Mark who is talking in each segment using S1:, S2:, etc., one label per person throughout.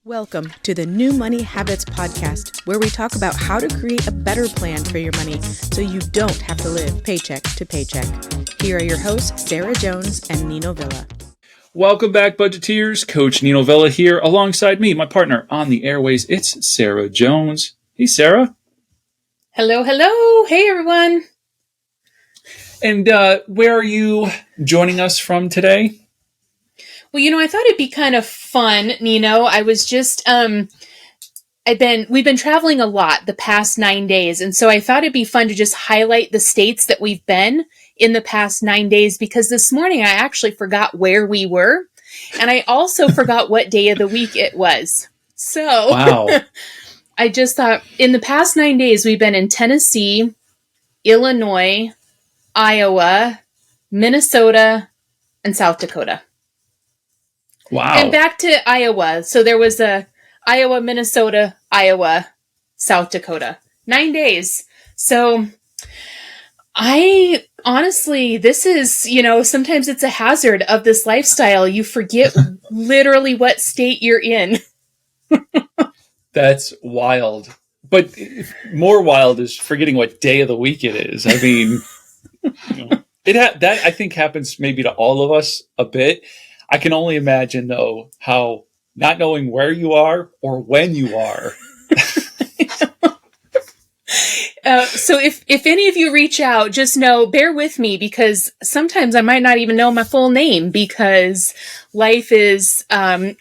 S1: Welcome to the New Money Habits podcast, where we talk about how to create a better plan for your money so you don't have to live paycheck to paycheck. Here are your hosts, Sarah Jones and Nino Villa.
S2: Welcome back, budgeteers. Coach Nino Villa here alongside me, my partner on the airways. It's Sarah Jones. Hey, Sarah.
S3: Hello, hello. Hey, everyone.
S2: And where are you joining us from today?
S3: Well, I thought it'd be kind of fun, Nino. I was just, we've been traveling a lot the past 9 days. And so I thought it'd be fun to just highlight the states that we've been in the past 9 days, because this morning I actually forgot where we were. And I also forgot what day of the week it was. So
S2: wow.
S3: I just thought in the past 9 days, we've been in Tennessee, Illinois, Iowa, Minnesota, and South Dakota.
S2: Wow.
S3: And back to Iowa. So there was a Iowa, Minnesota, Iowa, South Dakota. 9 days. So I honestly, this is, sometimes it's a hazard of this lifestyle. You forget literally what state you're in.
S2: That's wild. But more wild is forgetting what day of the week it is. I mean, that I think happens maybe to all of us a bit. I can only imagine, though, how not knowing where you are or when you are.
S3: So if any of you reach out, just bear with me, because sometimes I might not even know my full name, because life is,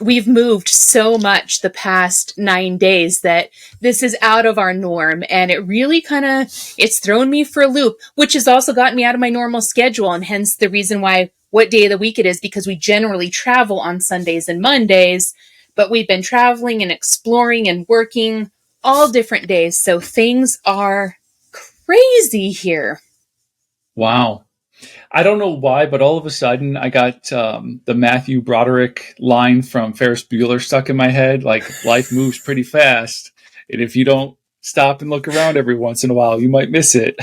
S3: we've moved so much the past 9 days that this is out of our norm. And it really it's thrown me for a loop, which has also gotten me out of my normal schedule. And hence the reason why what day of the week it is, because we generally travel on Sundays and Mondays, but we've been traveling and exploring and working all different days. So things are crazy here.
S2: Wow. I don't know why, but all of a sudden I got the Matthew Broderick line from Ferris Bueller stuck in my head. Like, life moves pretty fast. And if you don't stop and look around every once in a while, you might miss it.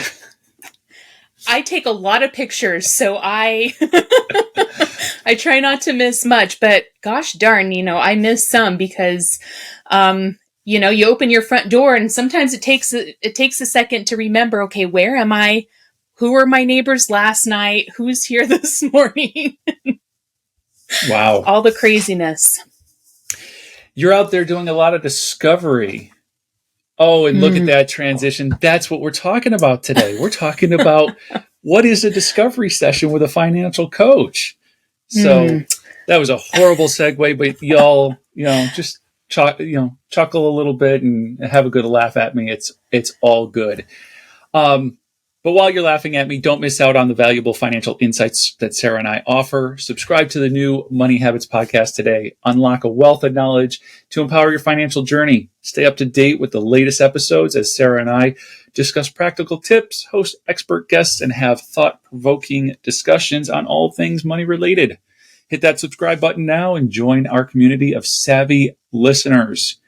S3: I take a lot of pictures, so I try not to miss much, but gosh darn, I miss some, because, you open your front door and sometimes it takes a second to remember, okay, where am I? Who were my neighbors last night? Who's here this morning?
S2: Wow.
S3: All the craziness.
S2: You're out there doing a lot of discovery. Oh, and look at that transition. That's what we're talking about today. We're talking about what is a discovery session with a financial coach. So that was a horrible segue, but y'all, just chuckle a little bit and have a good laugh at me. It's all good. But while you're laughing at me, don't miss out on the valuable financial insights that Sarah and I offer. Subscribe to the New Money Habits podcast today. Unlock a wealth of knowledge to empower your financial journey. Stay up to date with the latest episodes as Sarah and I discuss practical tips, host expert guests, and have thought-provoking discussions on all things money related. Hit that subscribe button now and join our community of savvy listeners.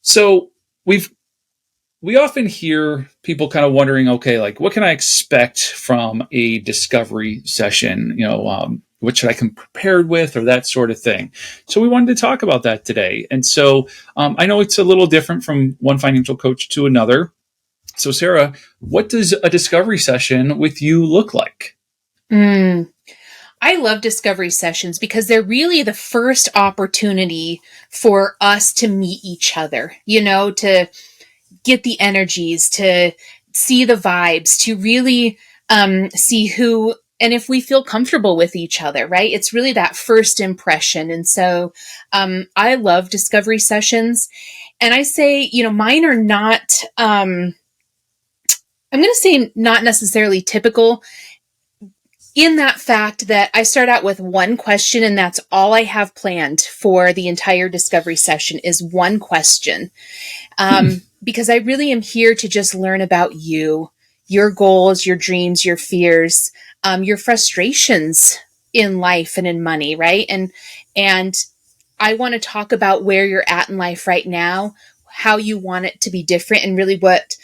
S2: So we often hear people kind of wondering, okay, like, what can I expect from a discovery session? What should I come prepared with, or that sort of thing? So we wanted to talk about that today. And so I know it's a little different from one financial coach to another. So Sarah, what does a discovery session with you look like?
S3: I love discovery sessions because they're really the first opportunity for us to meet each other, to get the energies, to see the vibes, to really see who, and if we feel comfortable with each other, right? It's really that first impression. And so I love discovery sessions. And I say, mine are not, I'm going to say not necessarily typical, in that fact that I start out with one question, and that's all I have planned for the entire discovery session is one question. Because I really am here to just learn about you, your goals, your dreams, your fears, your frustrations in life and in money, right? And I want to talk about where you're at in life right now, how you want it to be different, and really what,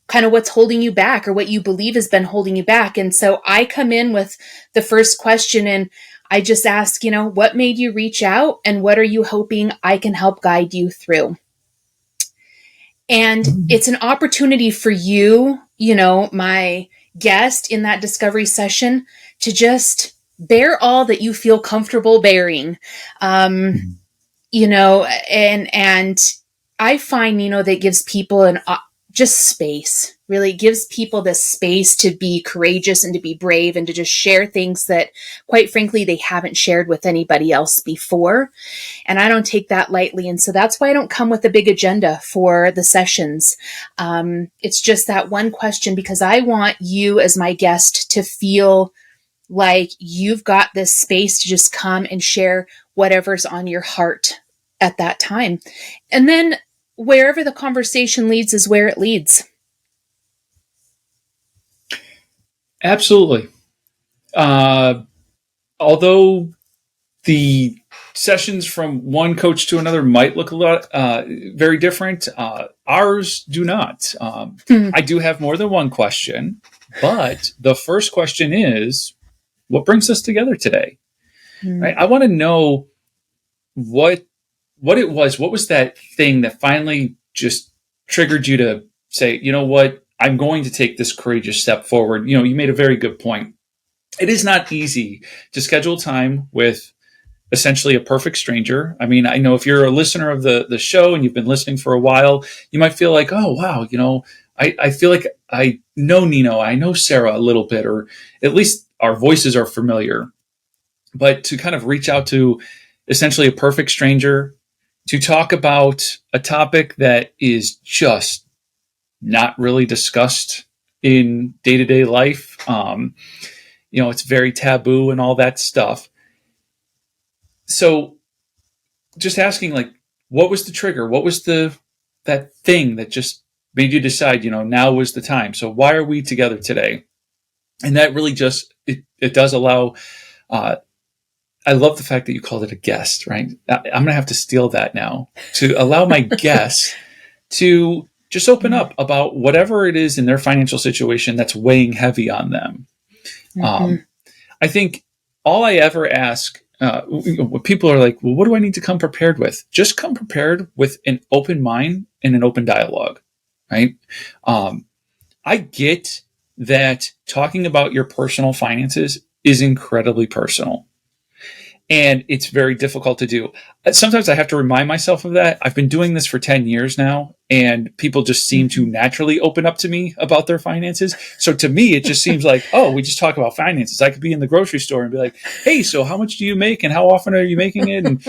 S3: kind of what's holding you back, or what you believe has been holding you back. And so I come in with the first question, and I just ask, what made you reach out and what are you hoping I can help guide you through? And it's an opportunity for you, my guest in that discovery session, to just bear all that you feel comfortable bearing. And I find, that gives people just space, really gives people the space to be courageous and to be brave and to just share things that, quite frankly, they haven't shared with anybody else before. And I don't take that lightly. And so that's why I don't come with a big agenda for the sessions. It's just that one question, because I want you as my guest to feel like you've got this space to just come and share whatever's on your heart at that time. And then wherever the conversation leads is where it leads.
S2: Absolutely. Although the sessions from one coach to another might look a lot very different, ours do not. I do have more than one question, but the first question is, what brings us together today? Right? I want to know what it was. What was that thing that finally just triggered you to say, you know what, I'm going to take this courageous step forward? You made a very good point. It is not easy to schedule time with essentially a perfect stranger. I mean, I know if you're a listener of the show and you've been listening for a while, you might feel like, oh, wow, I feel like I know Nino, I know Sarah a little bit, or at least our voices are familiar. But to kind of reach out to essentially a perfect stranger to talk about a topic that is just not really discussed in day-to-day life. It's very taboo and all that stuff. So just asking, like, what was the trigger? What was that thing that just made you decide, now was the time? So why are we together today? And that really just, it does allow, I love the fact that you called it a guest, right? I'm going to have to steal that now, to allow my guests to just open up about whatever it is in their financial situation that's weighing heavy on them. I think all I ever ask, when people are like, well, what do I need to come prepared with? Just come prepared with an open mind and an open dialogue, right? I get that talking about your personal finances is incredibly personal. And it's very difficult to do. Sometimes I have to remind myself of that. I've been doing this for 10 years now, and people just seem to naturally open up to me about their finances. So to me, it just seems like, oh, we just talk about finances. I could be in the grocery store and be like, hey, so how much do you make and how often are you making it? And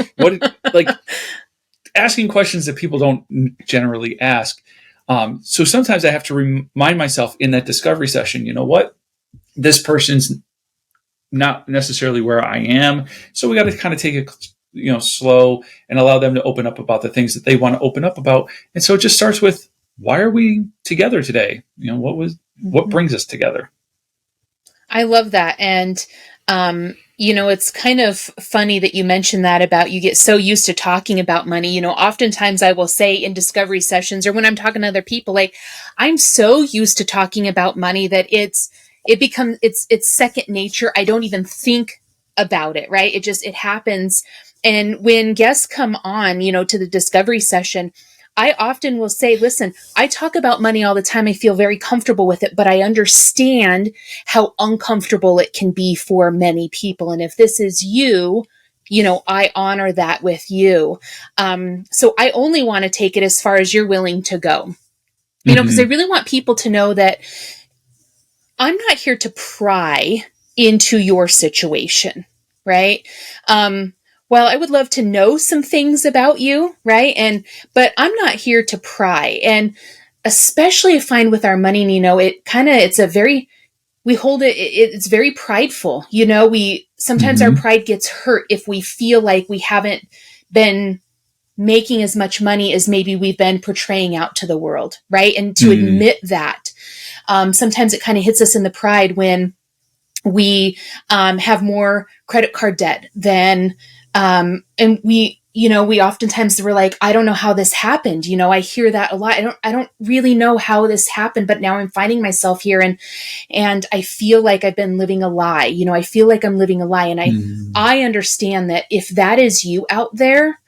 S2: asking questions that people don't generally ask. So sometimes I have to remind myself in that discovery session, you know what? This person's not necessarily where I am. So we got to kind of take it, slow and allow them to open up about the things that they want to open up about. And so it just starts with, why are we together today? What brings us together?
S3: I love that. And, it's kind of funny that you mentioned that about you get so used to talking about money. Oftentimes I will say in discovery sessions or when I'm talking to other people, like, I'm so used to talking about money that it's second nature. I don't even think about it, right? It happens. And when guests come on, to the discovery session, I often will say, listen, I talk about money all the time. I feel very comfortable with it, but I understand how uncomfortable it can be for many people. And if this is you, I honor that with you. So I only want to take it as far as you're willing to go, because I really want people to know that I'm not here to pry into your situation, right? Well, I would love to know some things about you, right? But I'm not here to pry. And especially I find with our money, it's very prideful. Sometimes our pride gets hurt if we feel like we haven't been making as much money as maybe we've been portraying out to the world, right? And to admit that. Sometimes it kind of hits us in the pride when we have more credit card debt than, and we we oftentimes we're like, I don't know how this happened. I hear that a lot. I don't really know how this happened, but now I'm finding myself here and I feel like I've been living a lie. I feel like I'm living a lie. And I understand that if that is you out there,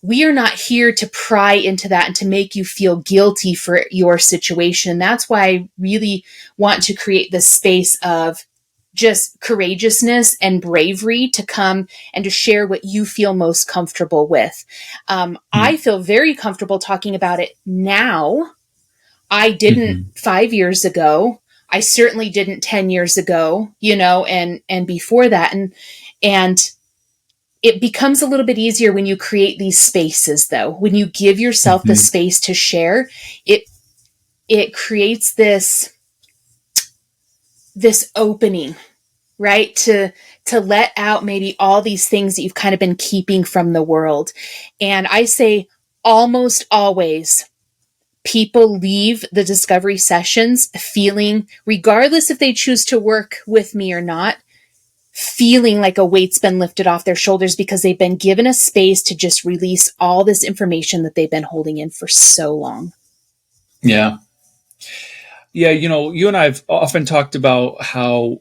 S3: we are not here to pry into that and to make you feel guilty for your situation. That's why I really want to create this space of just courageousness and bravery to come and to share what you feel most comfortable with. I feel very comfortable talking about it now. I didn't 5 years ago. I certainly didn't 10 years ago, and before that. And it becomes a little bit easier when you create these spaces, though. When you give yourself the space to share, it creates this opening, right? To let out maybe all these things that you've kind of been keeping from the world. And I say almost always people leave the discovery sessions feeling, regardless if they choose to work with me or not, feeling like a weight's been lifted off their shoulders because they've been given a space to just release all this information that they've been holding in for so long.
S2: Yeah. Yeah. You and I have often talked about how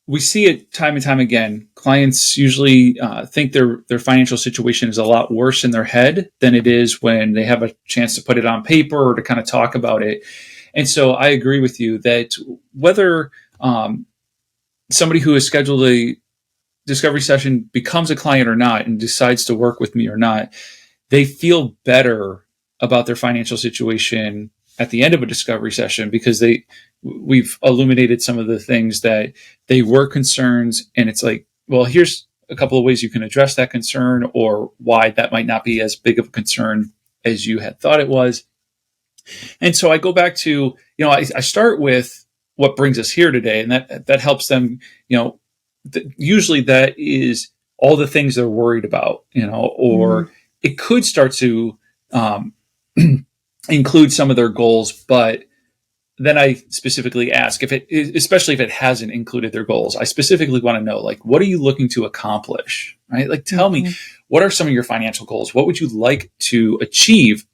S2: we see it time and time again. Clients usually think their financial situation is a lot worse in their head than it is when they have a chance to put it on paper or to kind of talk about it. And so I agree with you that whether somebody who has scheduled a discovery session becomes a client or not and decides to work with me or not, they feel better about their financial situation at the end of a discovery session because we've illuminated some of the things that they were concerns. And it's like, well, here's a couple of ways you can address that concern or why that might not be as big of a concern as you had thought it was. And so I go back to, I start with what brings us here today. And that helps them, usually that is all the things they're worried about, or it could start to include some of their goals, but then I specifically ask especially if it hasn't included their goals, I specifically want to know, like, what are you looking to accomplish, right? Like, tell me, what are some of your financial goals? What would you like to achieve?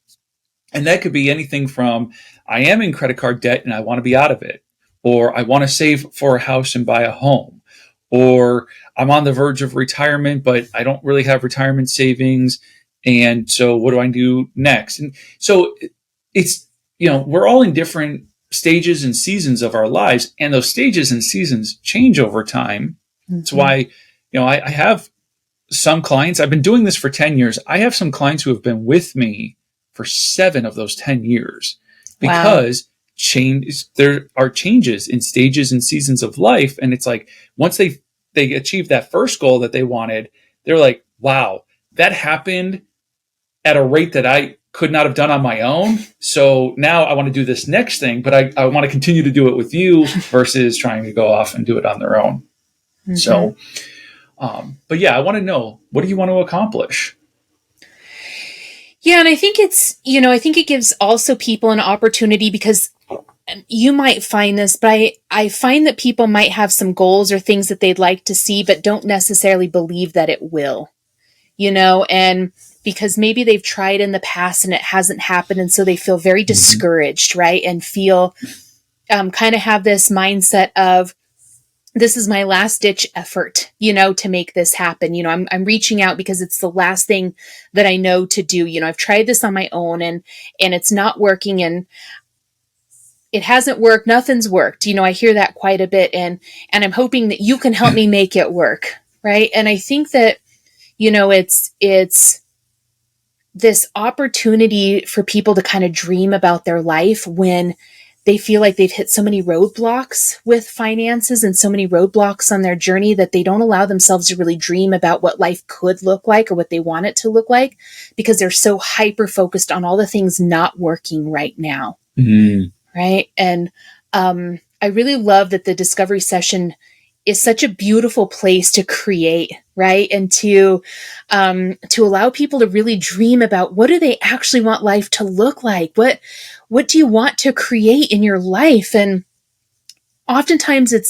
S2: And that could be anything from, I am in credit card debt and I want to be out of it, or I want to save for a house and buy a home, or I'm on the verge of retirement, but I don't really have retirement savings. And so what do I do next? And so it's, we're all in different stages and seasons of our lives, and those stages and seasons change over time. That's why, I have some clients, I've been doing this for 10 years. I have some clients who have been with me for 7 of those 10 years because there are changes in stages and seasons of life. And it's like, once they achieved that first goal that they wanted, they're like, wow, that happened at a rate that I could not have done on my own. So now I want to do this next thing, but I want to continue to do it with you versus trying to go off and do it on their own. So, but yeah, I want to know, what do you want to accomplish?
S3: Yeah. And I think I think it gives also people an opportunity, because you might find this, but I find that people might have some goals or things that they'd like to see, but don't necessarily believe that it will, and because maybe they've tried in the past and it hasn't happened. And so they feel very discouraged, right? And feel, kind of have this mindset of, this is my last ditch effort, to make this happen. I'm reaching out because it's the last thing that I know to do. I've tried this on my own and it's not working, and it hasn't worked. Nothing's worked. I hear that quite a bit, and I'm hoping that you can help me make it work. Right. And I think that, it's this opportunity for people to kind of dream about their life when they feel like they've hit so many roadblocks with finances and so many roadblocks on their journey that they don't allow themselves to really dream about what life could look like or what they want it to look like, because they're so hyper focused on all the things not working right now. Right. And I really love that the discovery session is such a beautiful place to create, right? And to allow people to really dream about, what do they actually want life to look like? What do you want to create in your life? And oftentimes it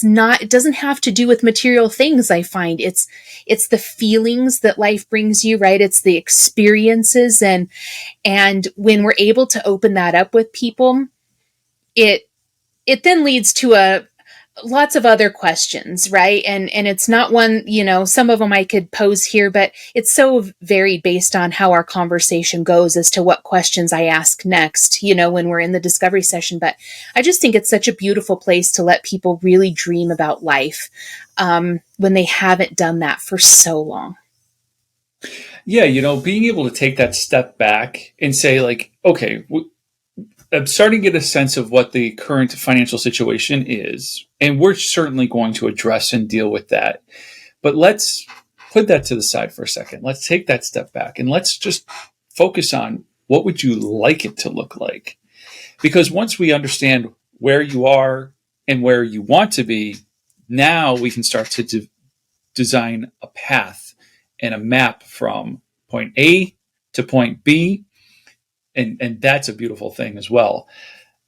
S3: doesn't have to do with material things. I find it's the feelings that life brings you, right? It's the experiences. And when we're able to open that up with people, it then leads to lots of other questions, right? And it's not one, some of them I could pose here, but it's so varied based on how our conversation goes as to what questions I ask next, when we're in the discovery session. But I just think it's such a beautiful place to let people really dream about life when they haven't done that for so long.
S2: Yeah, being able to take that step back and say, like, okay, I'm starting to get a sense of what the current financial situation is, and we're certainly going to address and deal with that. But let's put that to the side for a second. Let's take that step back and let's just focus on what would you like it to look like? Because once we understand where you are and where you want to be, now we can start to design a path and a map from point A to point B. And that's a beautiful thing as well.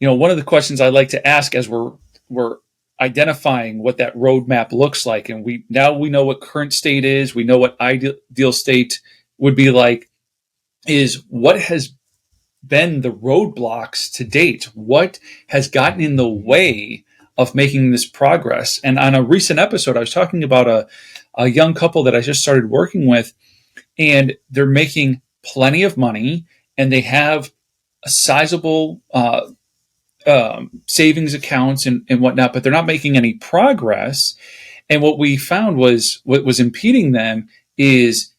S2: One of the questions I like to ask as we're identifying what that roadmap looks like, and we know what current state is, we know what ideal state would be like, is what has been the roadblocks to date? What has gotten in the way of making this progress? And on a recent episode, I was talking about a young couple that I just started working with, and they're making plenty of money, and they have a sizable savings accounts and whatnot, but they're not making any progress. And what we found was what was impeding them is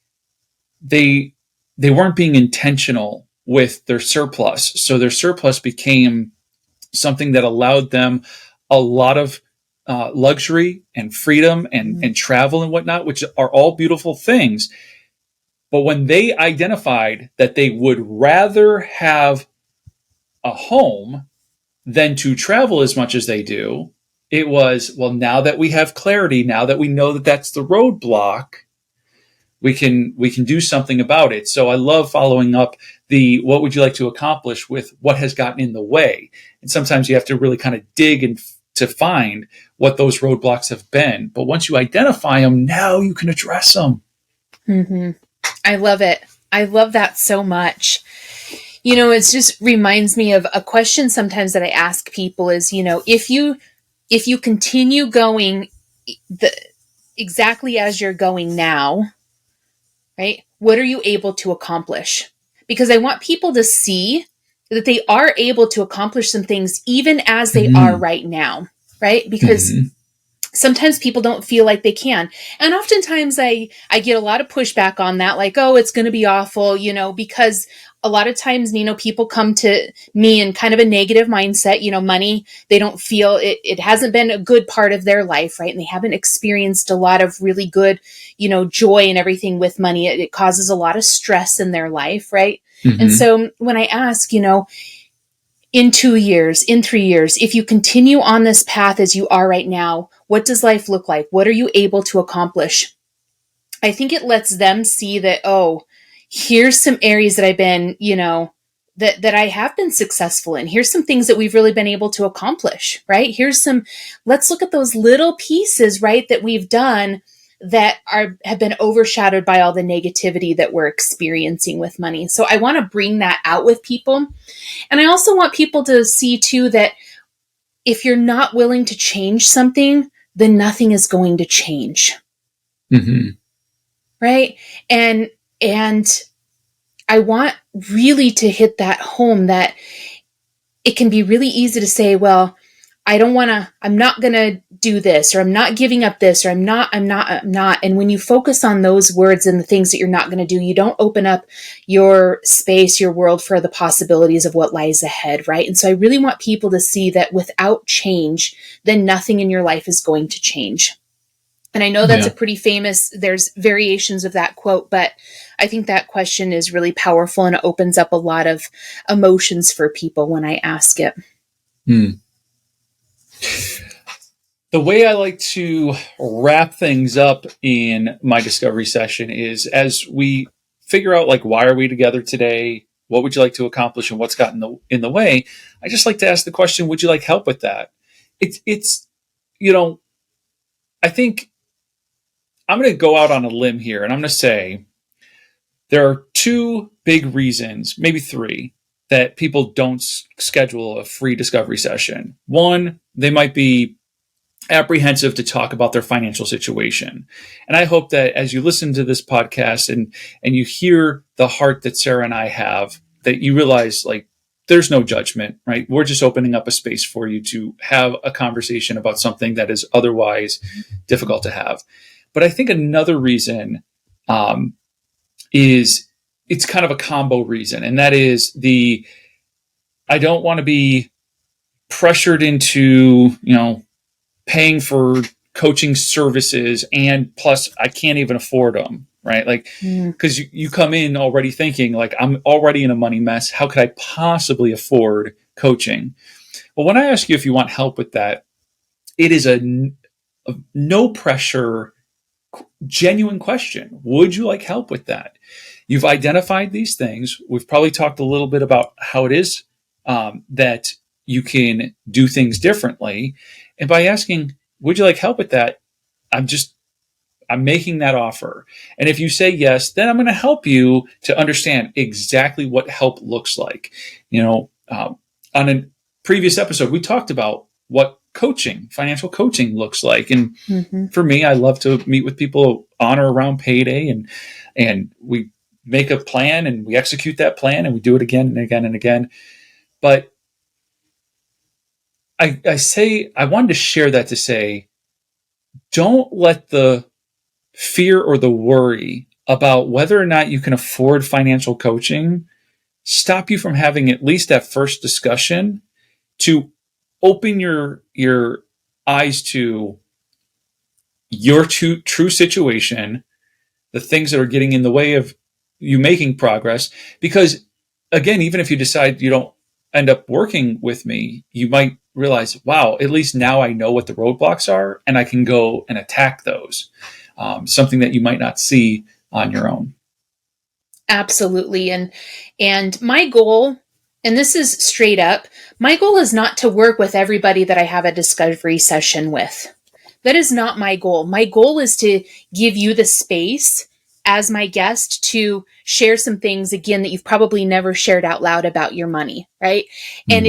S2: they weren't being intentional with their surplus. So their surplus became something that allowed them a lot of luxury and freedom and travel and whatnot, which are all beautiful things. But when they identified that they would rather have a home than to travel as much as they do, it was, well, now that we have clarity, now that we know that that's the roadblock, we can do something about it. So I love following up what would you like to accomplish with what has gotten in the way. And sometimes you have to really kind of dig and to find what those roadblocks have been. But once you identify them, now you can address them.
S3: Mm-hmm. I love it. I love that so much. It just reminds me of a question sometimes that I ask people is, if you continue going exactly as you're going now, right? What are you able to accomplish? Because I want people to see that they are able to accomplish some things even as they are right now, right? Because sometimes people don't feel like they can. And oftentimes I get a lot of pushback on that, like, oh, it's going to be awful, because a lot of times, people come to me in kind of a negative mindset, money, they don't feel it hasn't been a good part of their life, right? And they haven't experienced a lot of really good, joy and everything with money. It causes a lot of stress in their life, right? Mm-hmm. And so when I ask, in 2 years, in 3 years, if you continue on this path as you are right now, what does life look like? What are you able to accomplish? I think it lets them see that, oh, here's some areas that I've been, that I have been successful in. Here's some things that we've really been able to accomplish, right? Let's look at those little pieces, right, that we've done that have been overshadowed by all the negativity that we're experiencing with money. So I want to bring that out with people. And I also want people to see too that if you're not willing to change something, then nothing is going to change. Mm-hmm. Right? And I want really to hit that home that it can be really easy to say, well, I'm not going to do this, or I'm not giving up this, or I'm not. And when you focus on those words and the things that you're not going to do, you don't open up your space, your world for the possibilities of what lies ahead, right? And so I really want people to see that without change, then nothing in your life is going to change. And I know that's a pretty famous, there's variations of that quote, but I think that question is really powerful and it opens up a lot of emotions for people when I ask it.
S2: The way I like to wrap things up in my discovery session is as we figure out, like, why are we together today? What would you like to accomplish and what's gotten in the way? I just like to ask the question, would you like help with that? It's I think I'm going to go out on a limb here, and I'm going to say there are two big reasons, maybe three, that people don't schedule a free discovery session. One, they might be apprehensive to talk about their financial situation. And I hope that as you listen to this podcast and you hear the heart that Sarah and I have, that you realize there's no judgment, right? We're just opening up a space for you to have a conversation about something that is otherwise difficult to have. But I think another reason is it's kind of a combo reason. And that is I don't want to be pressured into, paying for coaching services, and plus I can't even afford them, right? Because you come in already thinking I'm already in a money mess. How could I possibly afford coaching? Well, when I ask you if you want help with that, it is a no pressure, genuine question. Would you like help with that? You've identified these things. We've probably talked a little bit about how it is that you can do things differently. And by asking, would you like help with that? I'm making that offer. And if you say yes, then I'm going to help you to understand exactly what help looks like. On a previous episode, we talked about what financial coaching looks like. And for me, I love to meet with people on or around payday, and we make a plan and we execute that plan and we do it again and again and again. But I wanted to share that to say, don't let the fear or the worry about whether or not you can afford financial coaching stop you from having at least that first discussion to open your eyes to your true situation, the things that are getting in the way of you making progress. Because again, even if you decide you don't end up working with me, you might realize, wow, at least now I know what the roadblocks are and I can go and attack those. Something that you might not see on your own.
S3: Absolutely. And my goal, and this is straight up, my goal is not to work with everybody that I have a discovery session with. That is not my goal. My goal is to give you the space as my guest to share some things, again, that you've probably never shared out loud about your money, right? Mm-hmm. And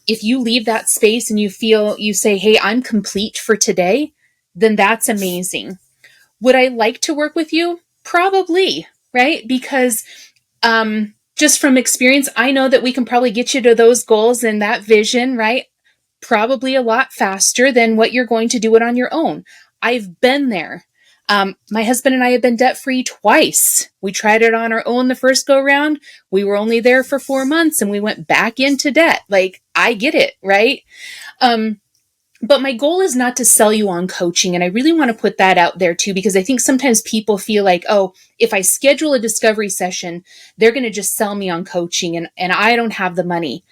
S3: if you leave that space and you say, hey, I'm complete for today, then that's amazing. Would I like to work with you? Probably, right? Because just from experience, I know that we can probably get you to those goals and that vision, right? Probably a lot faster than what you're going to do it on your own. I've been there. My husband and I have been debt-free twice. We tried it on our own the first go round. We were only there for 4 months and we went back into debt. I get it, right? But my goal is not to sell you on coaching. And I really want to put that out there too, because I think sometimes people feel like, oh, if I schedule a discovery session, they're going to just sell me on coaching and I don't have the money.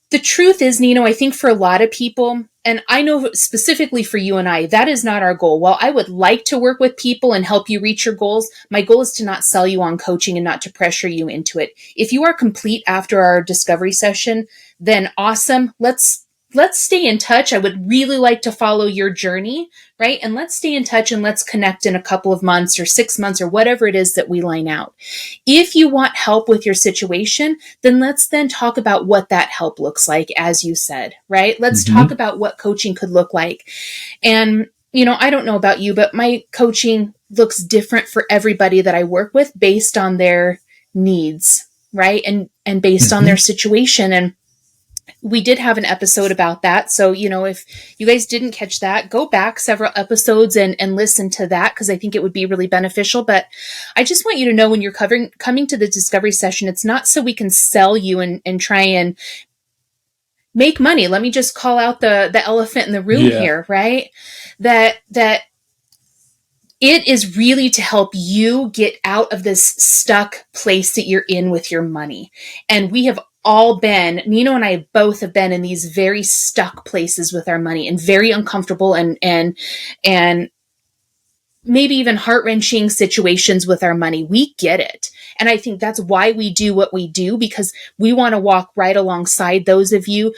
S3: The truth is, Nino, I think for a lot of people, and I know specifically for you and I, that is not our goal. While I would like to work with people and help you reach your goals, my goal is to not sell you on coaching and not to pressure you into it. If you are complete after our discovery session, then awesome. Let's stay in touch. I would really like to follow your journey, right? And let's stay in touch and let's connect in a couple of months or 6 months or whatever it is that we line out. If you want help with your situation, then let's then talk about what that help looks like, as you said, right? Let's talk about what coaching could look like. And, I don't know about you, but my coaching looks different for everybody that I work with based on their needs, right? And based on their situation. And we did have an episode about that. So, if you guys didn't catch that, go back several episodes and listen to that, because I think it would be really beneficial. But I just want you to know, when you're coming to the discovery session, it's not so we can sell you and try and make money. Let me just call out the elephant in the room here, right? That it is really to help you get out of this stuck place that you're in with your money. And we have all been, Nino and I both have been in these very stuck places with our money and very uncomfortable and maybe even heart-wrenching situations with our money. We get it. And I think that's why we do what we do, because we want to walk right alongside those of you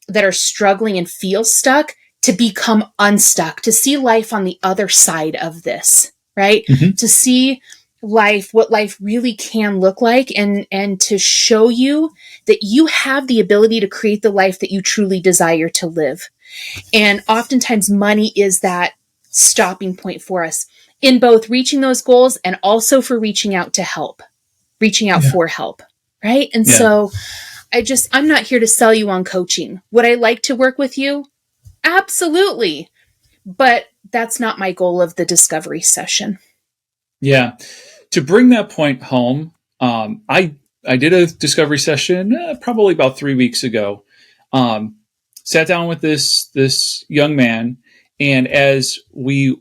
S3: that are struggling and feel stuck to become unstuck, to see life on the other side of this, right? To see life, what life really can look like, and to show you that you have the ability to create the life that you truly desire to live. And oftentimes money is that stopping point for us in both reaching those goals and also for reaching out for help, right? And so I'm not here to sell you on coaching. Would I like to work with you? Absolutely. But that's not my goal of the discovery session.
S2: Yeah. To bring that point home, I did a discovery session probably about 3 weeks ago. Sat down with this young man, and as we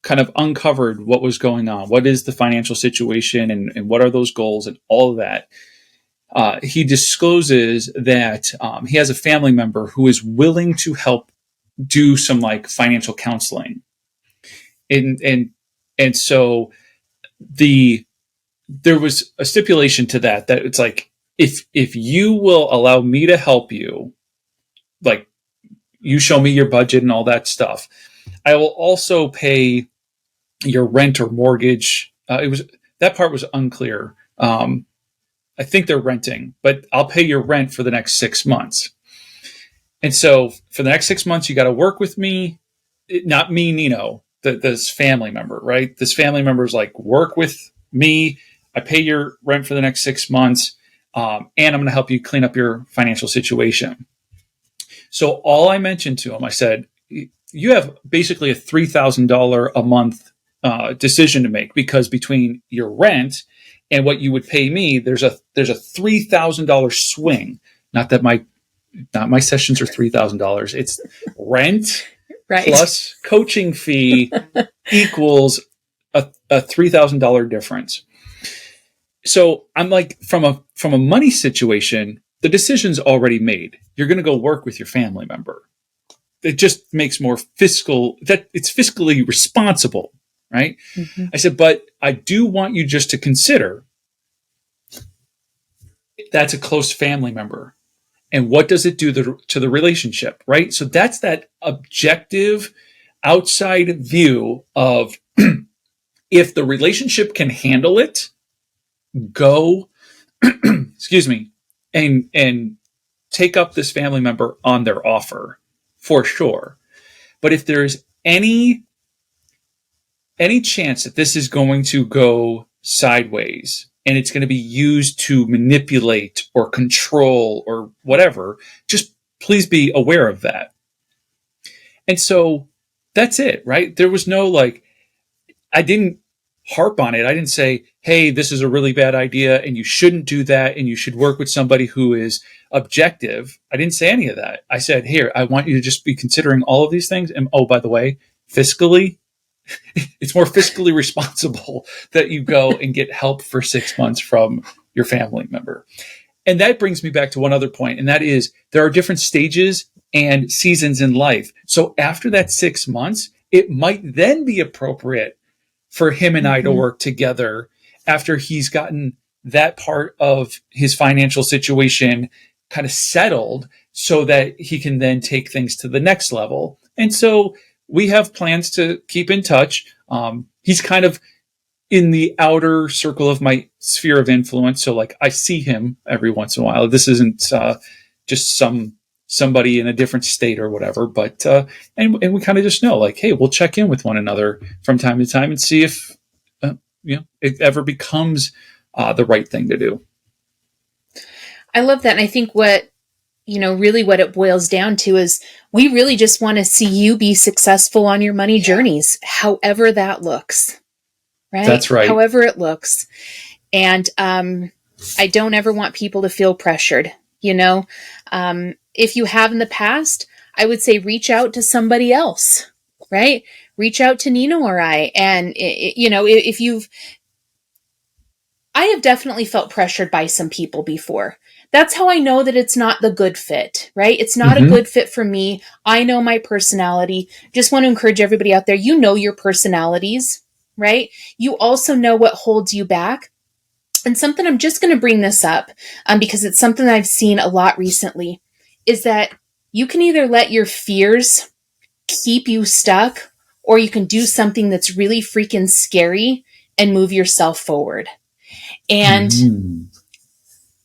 S2: kind of uncovered what was going on, what is the financial situation, and what are those goals, and all of that, he discloses that he has a family member who is willing to help do some like financial counseling, and so there was a stipulation to that it's like, if you will allow me to help you, like you show me your budget and all that stuff, I will also pay your rent or mortgage. That part was unclear. I think they're renting, but I'll pay your rent for the next 6 months. And so for the next 6 months, you got to work with me, not me, Nino, this family member, right? This family member is like, work with me. I pay your rent for the next 6 months. And I'm going to help you clean up your financial situation. So all I mentioned to him, I said, you have basically a $3,000 a month decision to make, because between your rent and what you would pay me, there's a $3,000 swing. Not that my sessions are $3,000. It's rent
S3: right.
S2: plus coaching fee equals a $3,000 difference. So I'm like, from a money situation, the decision's already made. You're going to go work with your family member. It just makes more it's fiscally responsible, right? Mm-hmm. I said, but I do want you just to consider that's a close family member. And what does it do to the relationship, right? So that's that objective outside view of if the relationship can handle it, go, excuse me, and take up this family member on their offer for sure. But if there's any chance that this is going to go sideways and it's going to be used to manipulate or control or whatever, just please be aware of that. And so that's it, right? There was no I didn't harp on it. I didn't say, hey, this is a really bad idea and you shouldn't do that and you should work with somebody who is objective. I didn't say any of that. I said, here, I want you to just be considering all of these things. And oh, by the way, fiscally, it's more fiscally responsible that you go and get help for 6 months from your family member. And that brings me back to one other point, and that is there are different stages and seasons in life. So after that 6 months, it might then be appropriate for him and I to work together after he's gotten that part of his financial situation kind of settled so that he can then take things to the next level. And so we have plans to keep in touch. He's kind of in the outer circle of my sphere of influence. So I see him every once in a while. This isn't just somebody in a different state or whatever, but and we kind of just know hey, we'll check in with one another from time to time and see if it ever becomes the right thing to do.
S3: I love that. And I think really what it boils down to is we really just want to see you be successful on your money journeys, however that looks, right?
S2: That's right.
S3: However it looks. And I don't ever want people to feel pressured, if you have in the past, I would say reach out to somebody else, right? Reach out to Nino or I. And, I have definitely felt pressured by some people before. That's how I know that it's not the good fit, right? It's not a good fit for me. I know my personality. Just want to encourage everybody out there. You know your personalities, right? You also know what holds you back. And something, I'm just going to bring this up because it's something that I've seen a lot recently, is that you can either let your fears keep you stuck, or you can do something that's really freaking scary and move yourself forward. And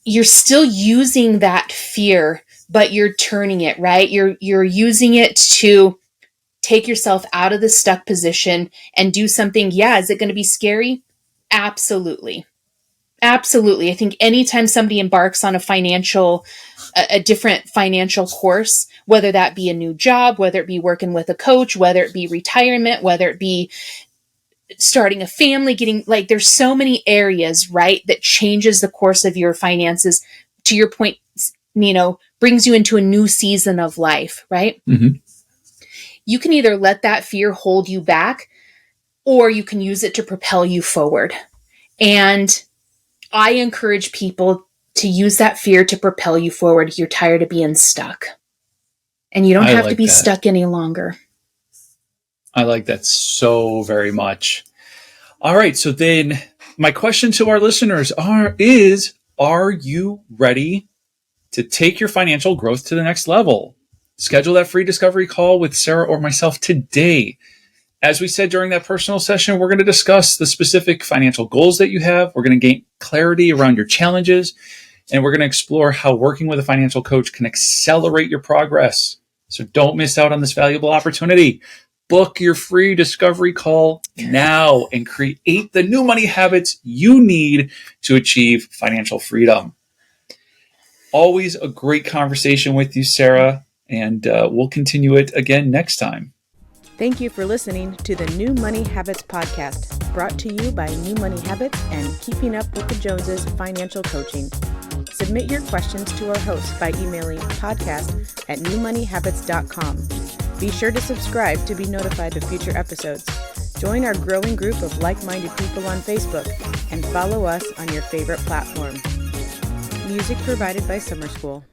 S3: you're still using that fear, but you're turning it, right? You're using it to take yourself out of the stuck position and do something. Yeah, is it going to be scary? Absolutely. Absolutely. I think anytime somebody embarks on a different financial course, whether that be a new job, whether it be working with a coach, whether it be retirement, whether it be starting a family, there's so many areas, right, that changes the course of your finances. To your point, Nino, brings you into a new season of life, right?
S2: Mm-hmm.
S3: You can either let that fear hold you back, or you can use it to propel you forward. And I encourage people to use that fear to propel you forward. You're tired of being stuck, and you don't have to be stuck any longer.
S2: I like that so very much. All right. So then my question to our listeners is, are you ready to take your financial growth to the next level? Schedule that free discovery call with Sarah or myself today. As we said during that personal session, we're going to discuss the specific financial goals that you have. We're going to gain clarity around your challenges, and we're going to explore how working with a financial coach can accelerate your progress. So don't miss out on this valuable opportunity. Book your free discovery call now and create the new money habits you need to achieve financial freedom. Always a great conversation with you, Sarah, and we'll continue it again next time.
S1: Thank you for listening to the New Money Habits podcast, brought to you by New Money Habits and Keeping Up with the Joneses Financial Coaching. Submit your questions to our host by emailing podcast@newmoneyhabits.com. Be sure to subscribe to be notified of future episodes. Join our growing group of like-minded people on Facebook and follow us on your favorite platform. Music provided by Summer School.